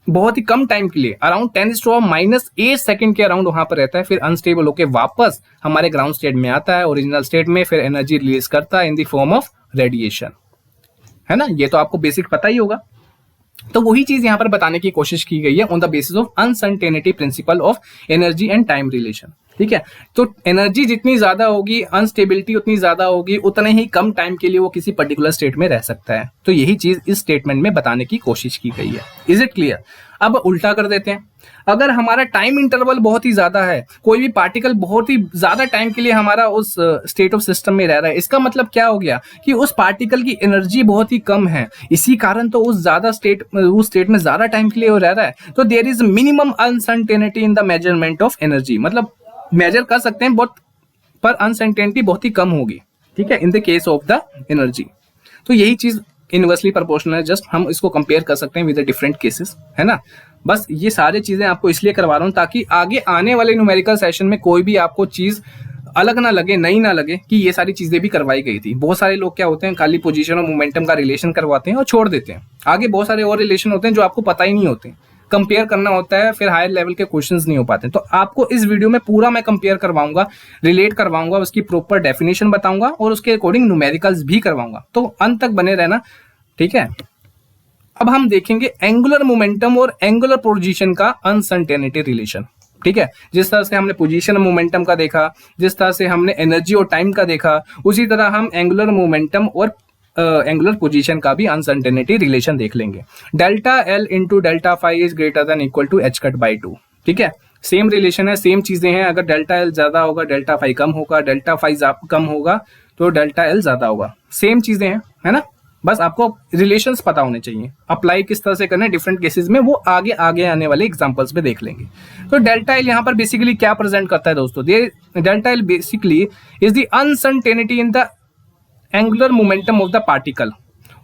बहुत ही कम टाइम के लिए, अराउंड 10⁻⁸ सेकंड के अराउंड वहां पर रहता है, फिर अनस्टेबल होके वापस हमारे ग्राउंड स्टेट में आता है, ओरिजिनल स्टेट में, फिर एनर्जी रिलीज करता है in the form of radiation, है ना। ये तो आपको बेसिक पता ही होगा। तो वही चीज यहाँ पर बताने की कोशिश की गई है on the basis of uncertainty principle of energy and time relation. ठीक है, तो एनर्जी जितनी ज्यादा होगी, अनस्टेबिलिटी उतनी ज्यादा होगी, उतने ही कम टाइम के लिए वो किसी पर्टिकुलर स्टेट में रह सकता है। तो यही चीज इस स्टेटमेंट में बताने की कोशिश की गई है। Is it clear? अब उल्टा कर देते हैं। अगर हमारा टाइम इंटरवल बहुत ही ज्यादा है, कोई भी पार्टिकल बहुत ही ज्यादा टाइम के लिए हमारा उस स्टेट ऑफ सिस्टम में रह रहा है, इसका मतलब क्या हो गया कि उस पार्टिकल की एनर्जी बहुत ही कम है, इसी कारण तो उस स्टेट में ज्यादा टाइम के लिए वो रह रहा है। तो there is minimum uncertainty in the measurement of energy, मतलब मेजर कर सकते हैं बहुत, पर अनसर्टेनिटी बहुत ही कम होगी। ठीक है, in the case of the energy. तो यही चीज इनवर्सली प्रोपोर्शनल है, जस्ट हम इसको कंपेयर कर सकते हैं विद द डिफरेंट केसेस, है ना। बस ये सारी चीजें आपको इसलिए करवा रहा हूं ताकि आगे आने वाले न्यूमेरिकल सेशन में कोई भी आपको चीज अलग ना लगे, नई ना लगे कि ये सारी चीजें भी करवाई गई थी। बहुत सारे लोग क्या होते हैं, खाली पोजीशन और मोमेंटम का रिलेशन करवाते हैं और छोड़ देते हैं। आगे बहुत सारे और रिलेशन होते हैं जो आपको पता ही नहीं होते, कंपेयर करना होता है, फिर हायर लेवल के क्वेश्चंस नहीं हो पाते। तो आपको इस वीडियो में पूरा मैं कंपेयर करवाऊंगा, रिलेट करवाऊंगा, उसकी प्रॉपर डेफिनेशन बताऊंगा और उसके अकॉर्डिंग न्यूमेरिकल्स भी करवाऊंगा। तो अंत तक बने रहना, ठीक है। अब हम देखेंगे एंगुलर मोमेंटम और एंगुलर पोजीशन का अनसर्टेनिटी रिलेशन। ठीक है, जिस तरह से हमने पोजीशन मोमेंटम का देखा, जिस तरह से हमने एनर्जी और टाइम का देखा, उसी तरह हम एंगुलर मोमेंटम और एंगुलर पोजीशन का भी अनसर्टेनिटी रिलेशन देख लेंगे। Delta L into delta phi is greater than equal to H cut by 2। ठीक है, सेम रिलेशन है, सेम चीजें हैं। अगर डेल्टा एल ज्यादा होगा डेल्टा फाई कम होगा, डेल्टा फाई कम होगा तो डेल्टा एल ज्यादा होगा। सेम चीजें हैं, है ना। बस आपको रिलेशंस पता होने चाहिए। अप्लाई किस तरह से करना है डिफरेंट केसेस में, वो आगे आगे आने वाले एग्जांपल्स में देख लेंगे। तो डेल्टा एल यहाँ पर बेसिकली क्या प्रेजेंट करता है दोस्तों? Delta L basically is the uncertainty in the angular momentum of the particle,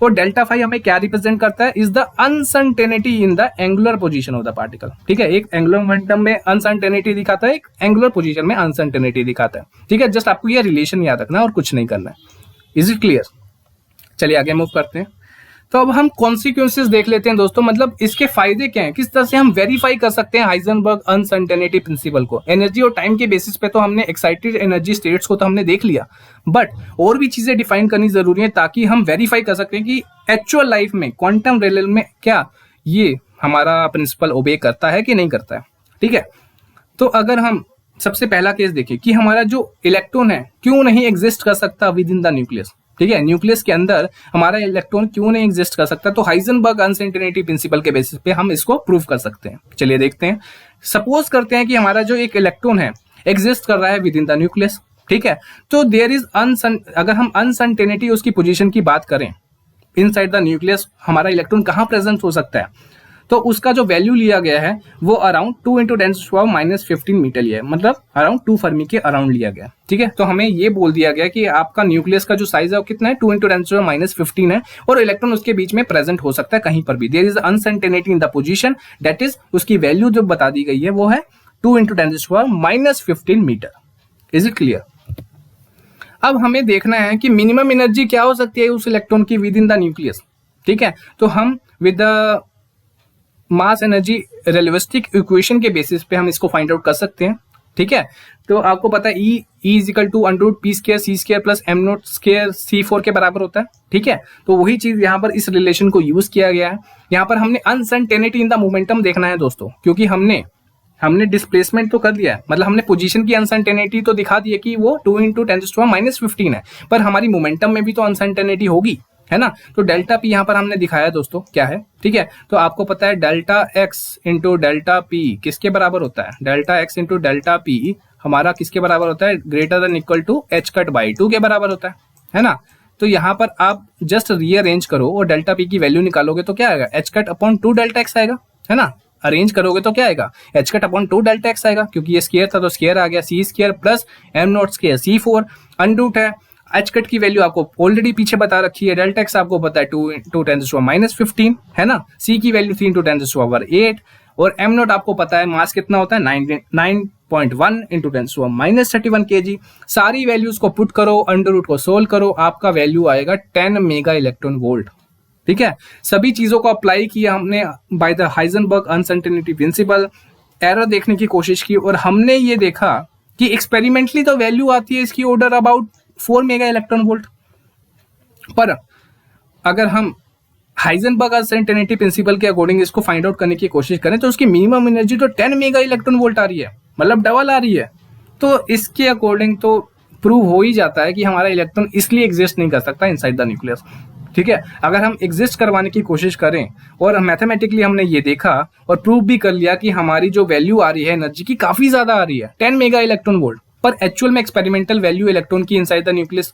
और डेल्टा फाई हमें क्या रिप्रेजेंट करता है? Is the uncertainty in the angular position of the particle. ठीक है, एक एंगुलर मोमेंटम में अनसर्टेनिटी दिखाता है, एक एंगुलर पोजीशन में अनसर्टेनिटी दिखाता है। ठीक है, जस्ट आपको ये रिलेशन याद रखना और कुछ नहीं करना है। Is it clear? चलिए आगे मूव करते हैं। तो अब हम कॉन्सिक्वेंसेस देख लेते हैं दोस्तों, मतलब इसके फायदे क्या हैं, किस तरह से हम वेरीफाई कर सकते हैं हाइजेनबर्ग अनसर्टेनिटी प्रिंसिपल को। एनर्जी और टाइम के बेसिस पे तो हमने एक्साइटेड एनर्जी स्टेट्स को तो हमने देख लिया, बट और भी चीजें डिफाइन करनी जरूरी है ताकि हम वेरीफाई कर सकते हैं कि एक्चुअल लाइफ में क्वांटम रियलिटी में क्या ये हमारा प्रिंसिपल ओबे करता है कि नहीं करता है। ठीक है, तो अगर हम सबसे पहला केस देखें कि हमारा जो इलेक्ट्रॉन है क्यों नहीं एग्जिस्ट कर सकता विद इन द न्यूक्लियस। ठीक है, न्यूक्लियस के अंदर हमारा इलेक्ट्रॉन क्यों नहीं एग्जिस्ट कर सकता, तो हाइजेनबर्ग अनसर्टेनिटी प्रिंसिपल के बेसिस पे हम इसको प्रूव कर सकते हैं। चलिए देखते हैं। सपोज करते हैं कि हमारा जो एक इलेक्ट्रॉन है एग्जिस्ट कर रहा है विद इन द न्यूक्लियस। ठीक है, तो देयर इज अगर हम अनसर्टेनिटी उसकी पोजीशन की बात करें, इनसाइड द न्यूक्लियस हमारा इलेक्ट्रॉन कहाँ प्रेजेंट हो सकता है, तो उसका जो वैल्यू लिया गया है वो अराउंड 2 × 10⁻⁻15 मीटर लिया है, मतलब अराउंड 2 फर्मी के अराउंड लिया गया। ठीक है, तो हमें ये बोल दिया गया कि आपका न्यूक्लियस का जो साइज है वो कितना है, 2 × 10⁻15 है, और इलेक्ट्रॉन उसके बीच में प्रेजेंट हो सकता है कहीं पर भी। There is uncertainty in the position, that is उसकी वैल्यू जो बता दी गई है वो है 2 × 10⁻15 मीटर। Is it clear? अब हमें देखना है कि मिनिमम एनर्जी क्या हो सकती है उस इलेक्ट्रॉन की विद इन द न्यूक्लियस। ठीक है, तो हम with the mass energy relativistic equation के बेसिस पे हम इसको फाइंड आउट कर सकते हैं। ठीक है, तो आपको पता है E equal to √P² plus m0² C4 के बराबर होता है। ठीक है, तो वही चीज यहाँ पर इस रिलेशन को यूज किया गया है। यहाँ पर हमने अनसर्टेनिटी इन द मोमेंटम देखना है दोस्तों, क्योंकि हमने डिस्प्लेसमेंट तो कर दिया है, मतलब हमने पोजीशन की अनसर्टेनिटी तो दिखा दी है कि वो 2 × 10⁻15 है, पर हमारी मोमेंटम में भी तो अनसर्टेनिटी होगी, है ना। तो डेल्टा पी यहाँ पर हमने दिखाया दोस्तों क्या है। ठीक है, तो आपको पता है delta X into delta P किसके बराबर होता है? Delta X into delta P हमारा किसके बराबर होता है? Greater than equal to H cut by 2 के बराबर होता है ना। तो यहाँ पर आप जस्ट रीअरेंज करो और डेल्टा पी की वैल्यू निकालोगे तो क्या आएगा? H cut upon 2 delta x आएगा, है ना। अरेंज करोगे तो क्या आएगा? H cut upon 2 delta x आएगा, क्योंकि ये स्क्वायर था तो स्क्वायर आ गया, C² plus m0² C4 under root है। एच कट की वैल्यू आपको ऑलरेडी पीछे बता रखी है, डेल्टा एक्स आपको पता है 2 × 10⁻15 है ना। सी की वैल्यू 3 × 10⁸, और एम नॉट आपको पता है मास कितना होता है 9.1 × 10⁻31 kg। सारी वैल्यूज को पुट करो, अंडर रूट को सोल्व करो, आपका वैल्यू आएगा 10 मेगा इलेक्ट्रॉन वोल्ट। ठीक है, सभी चीजों को अप्लाई किया हमने by the Heisenberg uncertainty principle, error देखने की कोशिश की और हमने ये देखा कि एक्सपेरिमेंटली तो वैल्यू आती है इसकी order about 4 mega electron volt, पर अगर हम हाइजेनबर्ग अनसर्टेनिटी प्रिंसिपल के अकॉर्डिंग इसको फाइंड आउट करने की कोशिश करें तो उसकी मिनिमम एनर्जी तो 10 मेगा इलेक्ट्रॉन वोल्ट आ रही है, मतलब डबल आ रही है। तो इसके अकॉर्डिंग तो प्रूव हो ही जाता है कि हमारा इलेक्ट्रॉन इसलिए एग्जिस्ट नहीं कर सकता इनसाइड द न्यूक्लियस। ठीक है, अगर हम एग्जिस्ट करवाने की कोशिश करें और मैथमेटिकली हमने ये देखा और प्रूव भी कर लिया कि हमारी जो वैल्यू आ रही है एनर्जी की काफी ज्यादा आ रही है 10 मेगा इलेक्ट्रॉन वोल्ट, पर एक्चुअल में एक्सपेरिमेंटल वैल्यू इलेक्ट्रॉन की इनसाइड द न्यूक्लियस,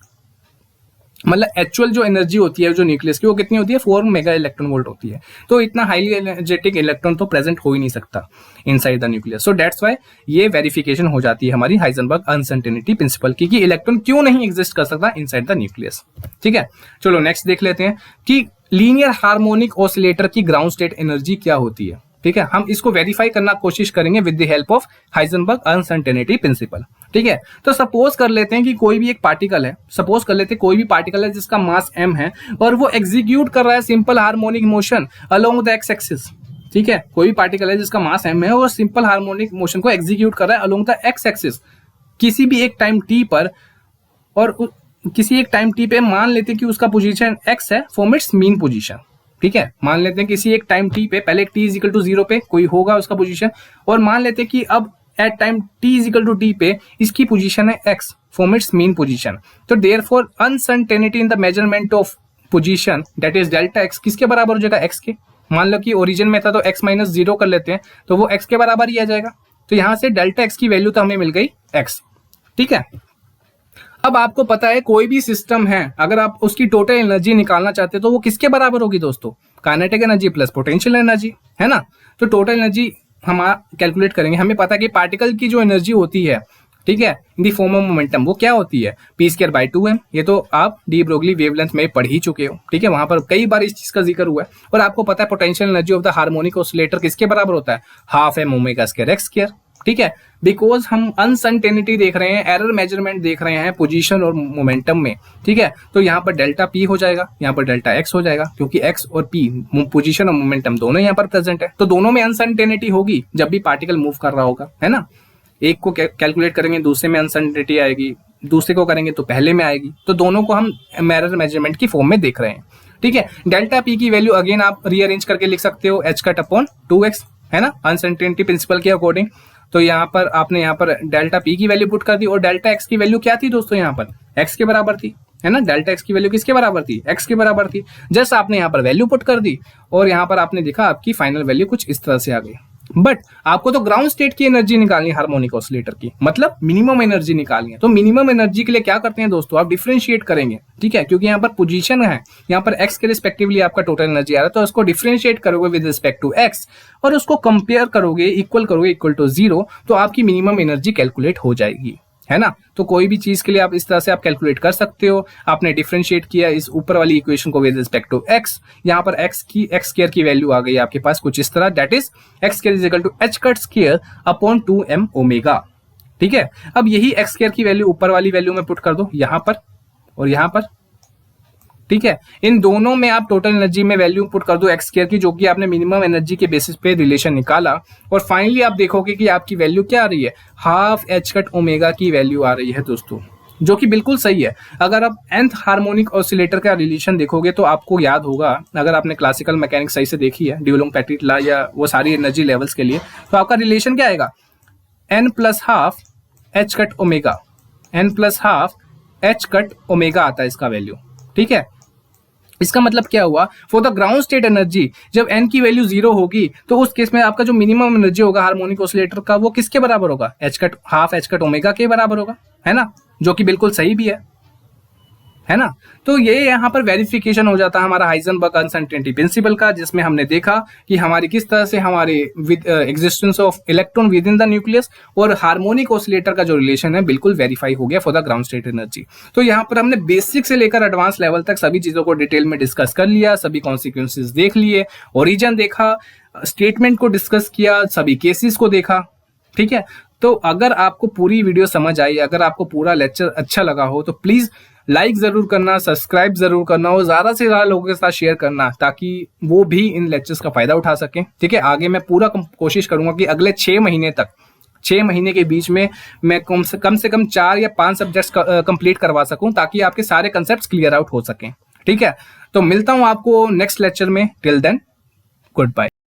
मतलब एक्चुअल जो एनर्जी होती है जो न्यूक्लियस की वो कितनी होती है 4 मेगा इलेक्ट्रॉन वोल्ट होती है। तो इतना हाईली एनर्जेटिक इलेक्ट्रॉन तो प्रेजेंट हो ही नहीं सकता inside the nucleus. So that's why ये वेरिफिकेशन हो जाती है हमारी हाइजेनबर्ग अनसर्टेनिटी प्रिंसिपल की कि इलेक्ट्रॉन क्यों नहीं एग्जिस्ट कर सकता इनसाइड द न्यूक्लियस। ठीक है, चलो नेक्स्ट देख लेते हैं कि लीनियर हार्मोनिक ऑसिलेटर की ग्राउंड स्टेट एनर्जी क्या होती है। ठीक है, हम इसको वेरीफाई करना कोशिश करेंगे with the help of Heisenberg uncertainty principle. ठीक है, तो सपोज कर लेते हैं कि कोई भी एक पार्टिकल है, सपोज कर लेते हैं कोई भी पार्टिकल है जिसका मास m है और वो एग्जीक्यूट कर रहा है simple harmonic motion along the x axis. ठीक है, कोई भी पार्टिकल है जिसका मास m है और सिंपल हार्मोनिक मोशन को एग्जीक्यूट कर रहा है अलोंग द एक्स एक्सिस किसी भी एक टाइम t पर, और किसी एक टाइम t पे मान लेते हैं कि उसका पोजीशन x है फ्रॉम इट्स मीन पोजीशन। ठीक है, मान लेते हैं किसी एक टाइम t पे, पहले t इज इक्वल टू 0 पे कोई होगा उसका पोजीशन, और मान लेते हैं कि अब at time t is equal to t पे इसकी पोजीशन है x from its mean position. तो therefore uncertainty in the measurement of position that is delta x किसके बराबर हो जाएगा x के। मान लो कि ओरिजिन में था तो x माइनस 0 कर लेते हैं तो वो x के बराबर ही आ जाएगा। तो यहां से डेल्टा x की वैल्यू तो हमें मिल गई x। ठीक है, अब आपको पता है कोई भी सिस्टम है अगर आप उसकी टोटल एनर्जी निकालना चाहते हैं तो वो किसके बराबर होगी दोस्तों, kinetic energy plus potential energy, है ना। तो टोटल एनर्जी हम कैलकुलेट करेंगे, हमें पता है कि पार्टिकल की जो एनर्जी होती है, ठीक है, इन दी फॉर्म ऑफ मोमेंटम, वो क्या होती है p²/2m। ये तो आप डी ब्रोगली वेवलेंथ में पढ़ ही चुके हो। ठीक है, वहां पर कई बार इस चीज का जिक्र हुआ है। और आपको पता है potential energy of the harmonic oscillator किसके बराबर होता है, ½ m ω²x²। ठीक है, बिकॉज हम अनसर्टेनिटी देख रहे हैं, एरर मेजरमेंट देख रहे हैं पोजीशन और मोमेंटम में। ठीक है, तो यहाँ पर डेल्टा p हो जाएगा, यहाँ पर डेल्टा x हो जाएगा, क्योंकि x और p पोजीशन और मोमेंटम दोनों यहाँ पर प्रेजेंट है। तो दोनों में अनसर्टेनिटी होगी जब भी पार्टिकल मूव कर रहा होगा, है ना। एक को कैलकुलेट करेंगे दूसरे में अनसर्टेनिटी आएगी, दूसरे को करेंगे तो पहले में आएगी। तो दोनों को हम एरर मेजरमेंट की फॉर्म में देख रहे हैं। ठीक है, डेल्टा p की वैल्यू अगेन आप रीअरेंज करके लिख सकते हो h/2x, है ना, अनसर्टेनिटी प्रिंसिपल के अकॉर्डिंग। तो यहाँ पर आपने यहाँ पर डेल्टा p की वैल्यू पुट कर दी और डेल्टा x की वैल्यू क्या थी दोस्तों, यहाँ पर x के बराबर थी, है ना। डेल्टा x की वैल्यू किसके बराबर थी, x के बराबर थी। जस्ट आपने यहाँ पर वैल्यू पुट कर दी और यहाँ पर आपने देखा आपकी फाइनल वैल्यू कुछ इस तरह से आ गई। बट आपको तो ग्राउंड स्टेट की एनर्जी निकालनी है हार्मोनिक ऑसिलेटर की, मतलब मिनिमम एनर्जी निकालनी है। तो मिनिमम एनर्जी के लिए क्या करते हैं दोस्तों, आप डिफरेंशिएट करेंगे। ठीक है, क्योंकि यहाँ पर पोजीशन है, यहाँ पर x के रिस्पेक्टिवली आपका टोटल एनर्जी आ रहा है, तो उसको डिफरेंशिएट करोगे विद रिस्पेक्ट टू x और उसको कंपेयर करोगे, इक्वल करोगे इक्वल टू 0, तो आपकी मिनिमम एनर्जी कैलकुलेट हो जाएगी, है ना। तो कोई भी चीज के लिए आप इस तरह से आप कैलकुलेट कर सकते हो। आपने डिफरेंशिएट किया इस ऊपर वाली इक्वेशन को विद रिस्पेक्ट टू x, यहाँ पर x² की वैल्यू आ गई आपके पास कुछ इस तरह, that is x² is equal to h²/2m⍵। ठीक है, अब यही x² की वैल्यू ऊपर वाली वैल्यू में पुट कर दो यहाँ पर और यहाँ पर। ठीक है, इन दोनों में आप टोटल एनर्जी में वैल्यू पुट कर दो x² की, जो कि आपने मिनिमम एनर्जी के बेसिस पे रिलेशन निकाला, और फाइनली आप देखोगे कि आपकी वैल्यू क्या आ रही है, ½ h⁻ की वैल्यू आ रही है दोस्तों, जो कि बिल्कुल सही है। अगर आप nth हार्मोनिक ऑसिलेटर का रिलेशन देखोगे तो आपको याद होगा, अगर आपने क्लासिकल मैकेनिक्स सही से देखी है, डुलोंग-पेटिट लॉ या वो सारी एनर्जी लेवल्स के लिए, तो आपका रिलेशन क्या आएगा, n + ½ h⁻, n + ½ h⁻ आता है इसका वैल्यू। ठीक है, इसका मतलब क्या हुआ, for the ground state energy जब n की वैल्यू 0 होगी तो उस केस में आपका जो मिनिमम एनर्जी होगा हार्मोनिक ऑसिलेटर का वो किसके बराबर होगा, ½ h⁻ के बराबर होगा, है ना, जो कि बिल्कुल सही भी है ना। तो ये यहाँ पर वेरिफिकेशन हो जाता है हमारा हाइजेनबर्ग अनसर्टेनिटी प्रिंसिपल का, जिसमें हमने देखा कि हमारी किस तरह से हमारे existence of electron with in the nucleus और हार्मोनिक ऑसिलेटर का जो रिलेशन है बिल्कुल वेरीफाई हो गया for the ground state energy. तो यहाँ पर हमने बेसिक से लेकर एडवांस लेवल तक सभी चीजों को डिटेल में डिस्कस कर लिया, सभी कॉन्सिक्वेंसेज देख लिए, ओरिजिन देखा, स्टेटमेंट को डिस्कस किया, सभी केसेस को देखा। ठीक है, तो अगर आपको पूरी वीडियो समझ आई, अगर आपको पूरा लेक्चर अच्छा लगा हो तो प्लीज लाइक जरूर करना, सब्सक्राइब जरूर करना और ज्यादा से ज्यादा लोगों के साथ शेयर करना, ताकि वो भी इन लेक्चर्स का फायदा उठा सकें। ठीक है, आगे मैं पूरा कोशिश करूंगा कि अगले 6 महीने तक, 6 महीने के बीच में मैं कम से कम 4 या 5 सब्जेक्ट्स कंप्लीट करवा सकूं, ताकि आपके सारे कंसेप्ट क्लियर आउट हो सकें। ठीक है, तो मिलता हूं आपको नेक्स्ट लेक्चर में। Till then good bye.